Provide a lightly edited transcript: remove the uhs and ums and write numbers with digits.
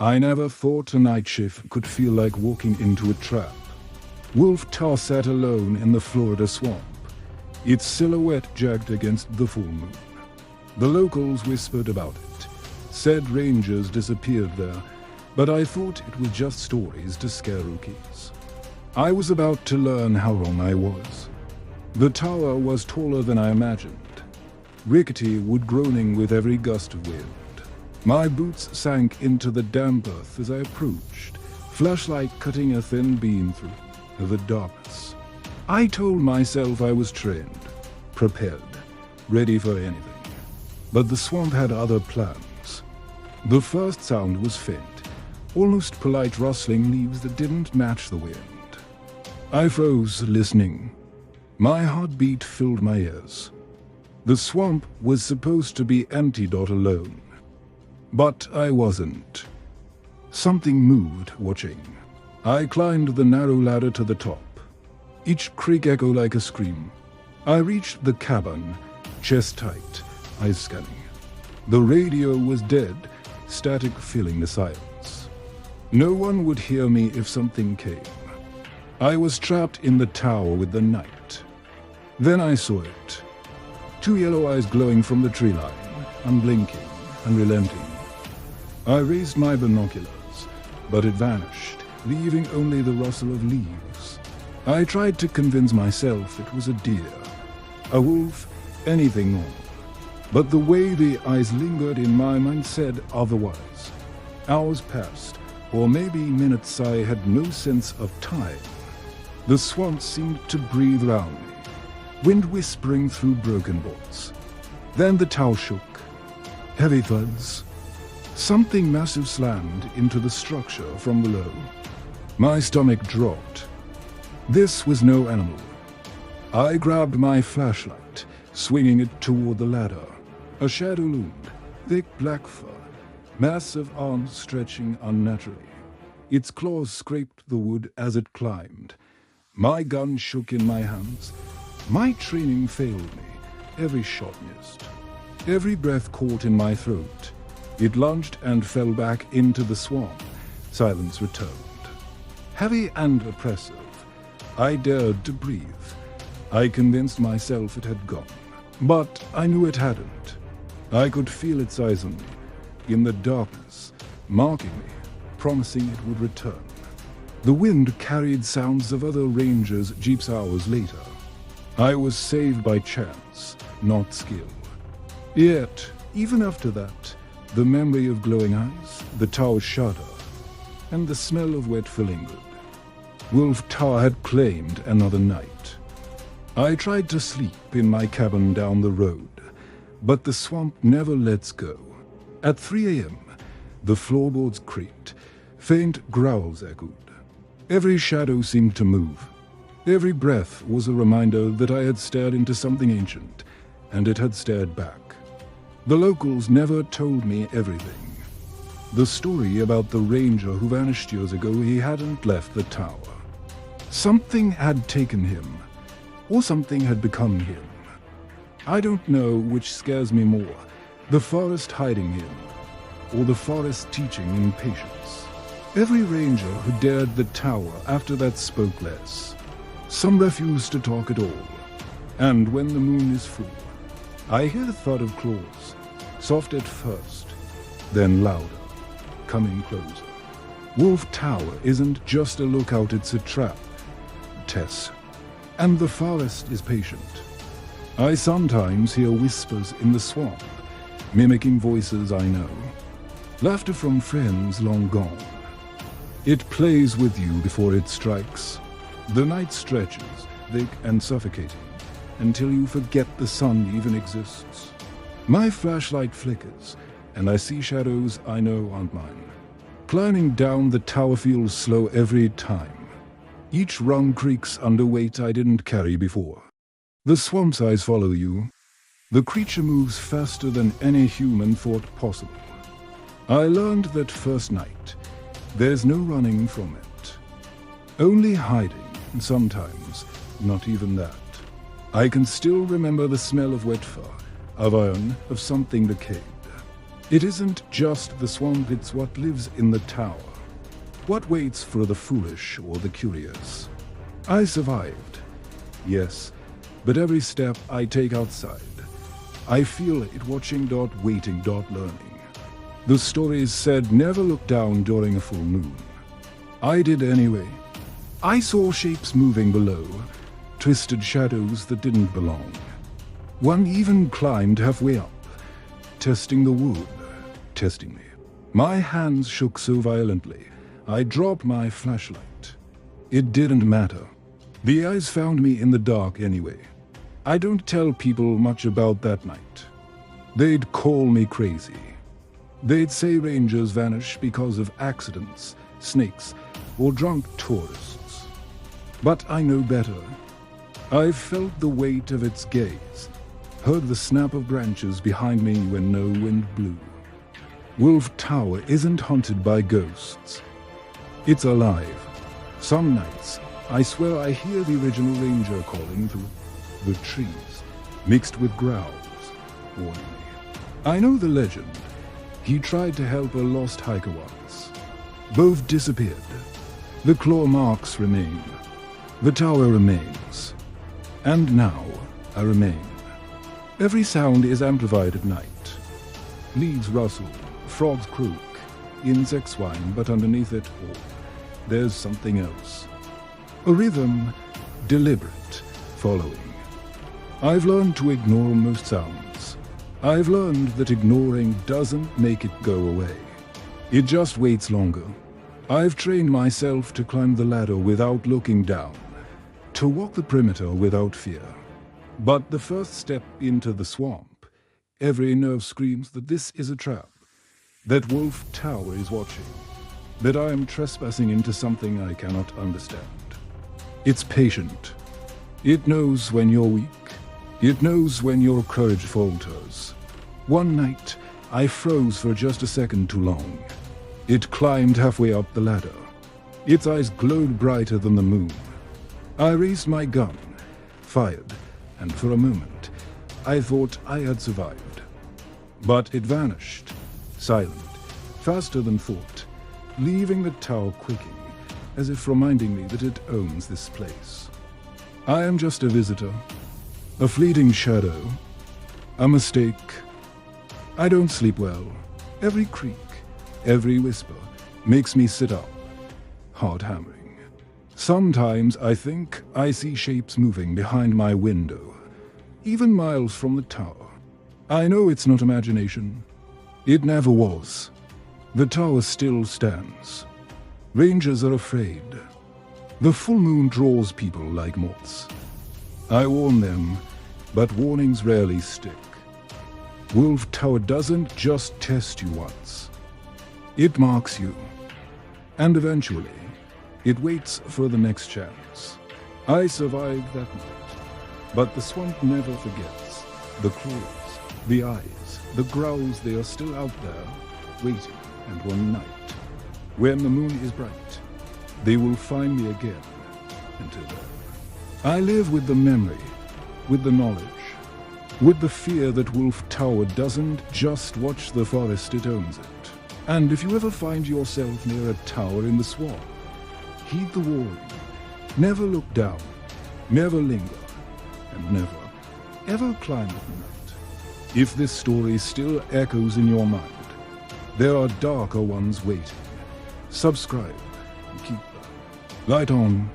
I never thought a night shift could feel like walking into a trap. Wolf Tower sat alone in the Florida swamp, its silhouette jagged against the full moon. The locals whispered about it, said rangers disappeared there, but I thought it was just stories to scare rookies. I was about to learn how wrong I was. The tower was taller than I imagined, rickety wood groaning with every gust of wind. My boots sank into the damp earth as I approached, flashlight cutting a thin beam through the darkness. I told myself I was trained, prepared, ready for anything. But the swamp had other plans. The first sound was faint, almost polite rustling leaves that didn't match the wind. I froze, listening. My heartbeat filled my ears. The swamp was supposed to be antidote alone. But I wasn't. Something moved, watching. I climbed the narrow ladder to the top. Each creak echoed like a scream. I reached the cabin, chest tight, eyes scanning. The radio was dead, static filling the silence. No one would hear me if something came. I was trapped in the tower with the night. Then I saw it. Two yellow eyes glowing from the tree line, unblinking, unrelenting. I raised my binoculars, but it vanished, leaving only the rustle of leaves. I tried to convince myself it was a deer, a wolf, anything more. But the way the eyes lingered in my mind said otherwise. Hours passed, or maybe minutes. I had no sense of time. The swamp seemed to breathe round me, wind whispering through broken boards. Then the tower shook. Heavy thuds. Something massive slammed into the structure from below. My stomach dropped. This was no animal. I grabbed my flashlight, swinging it toward the ladder. A shadow loomed, thick black fur, massive arms stretching unnaturally. Its claws scraped the wood as it climbed. My gun shook in my hands. My training failed me. Every shot missed. Every breath caught in my throat. It lunged and fell back into the swamp. Silence returned. Heavy and oppressive. I dared to breathe. I convinced myself it had gone. But I knew it hadn't. I could feel its eyes on me, in the darkness, marking me, promising it would return. The wind carried sounds of other rangers' jeeps hours later. I was saved by chance, not skill. Yet, even after that, the memory of glowing eyes, the tower's shudder, and the smell of wet fur lingered. Wolf Tower had claimed another night. I tried to sleep in my cabin down the road, but the swamp never lets go. At 3 a.m., the floorboards creaked, faint growls echoed. Every shadow seemed to move. Every breath was a reminder that I had stared into something ancient, and it had stared back. The locals never told me everything. The story about the ranger who vanished years ago, he hadn't left the tower. Something had taken him, or something had become him. I don't know which scares me more, the forest hiding him, or the forest teaching him patience. Every ranger who dared the tower after that spoke less. Some refused to talk at all. And when the moon is full, I hear the thud of claws, soft at first, then louder, coming closer. Wolf Tower isn't just a lookout, it's a trap. Tess. And the forest is patient. I sometimes hear whispers in the swamp, mimicking voices I know. Laughter from friends long gone. It plays with you before it strikes. The night stretches, thick and suffocating, until you forget the sun even exists. My flashlight flickers, and I see shadows I know aren't mine. Climbing down the tower feels slow every time. Each rung creaks under weight I didn't carry before. The swamp's eyes follow you. The creature moves faster than any human thought possible. I learned that first night, there's no running from it. Only hiding, and sometimes not even that. I can still remember the smell of wet fur, of iron, of something decayed. It isn't just the swamp, it's what lives in the tower. What waits for the foolish or the curious. I survived, yes, but every step I take outside, I feel it watching, waiting, learning. The stories said never look down during a full moon. I did anyway. I saw shapes moving below, twisted shadows that didn't belong. One even climbed halfway up, testing the wood, testing me. My hands shook so violently, I dropped my flashlight. It didn't matter. The eyes found me in the dark anyway. I don't tell people much about that night. They'd call me crazy. They'd say rangers vanish because of accidents, snakes, or drunk tourists. But I know better. I felt the weight of its gaze, heard the snap of branches behind me when no wind blew. Wolf Tower isn't haunted by ghosts. It's alive. Some nights, I swear I hear the original ranger calling through the trees, mixed with growls, warning me. I know the legend. He tried to help a lost hiker once. Both disappeared. The claw marks remain. The tower remains. And now, I remain. Every sound is amplified at night. Leaves rustle, frogs croak, insects whine, but underneath it all, there's something else. A rhythm, deliberate, following. I've learned to ignore most sounds. I've learned that ignoring doesn't make it go away. It just waits longer. I've trained myself to climb the ladder without looking down, to walk the perimeter without fear. But the first step into the swamp, every nerve screams that this is a trap, that Wolf Tower is watching, that I am trespassing into something I cannot understand. It's patient. It knows when you're weak. It knows when your courage falters. One night, I froze for just a second too long. It climbed halfway up the ladder. Its eyes glowed brighter than the moon. I raised my gun, fired, and for a moment, I thought I had survived. But it vanished, silent, faster than thought, leaving the tower quaking, as if reminding me that it owns this place. I am just a visitor, a fleeting shadow, a mistake. I don't sleep well. Every creak, every whisper makes me sit up, heart hammering. Sometimes I think I see shapes moving behind my window, even miles from the tower. I know it's not imagination. It never was. The tower still stands. Rangers are afraid. The full moon draws people like moths. I warn them, but warnings rarely stick. Wolf Tower doesn't just test you once. It marks you. And eventually, it waits for the next chance. I survived that night. But the swamp never forgets. The claws, the eyes, the growls, they are still out there, waiting. And one night, when the moon is bright, they will find me again. Until then, I live with the memory, with the knowledge, with the fear that Wolf Tower doesn't just watch the forest, it owns it. And if you ever find yourself near a tower in the swamp, heed the warning. Never look down, never linger, and never, ever climb at night. If this story still echoes in your mind, there are darker ones waiting. Subscribe and keep the light on.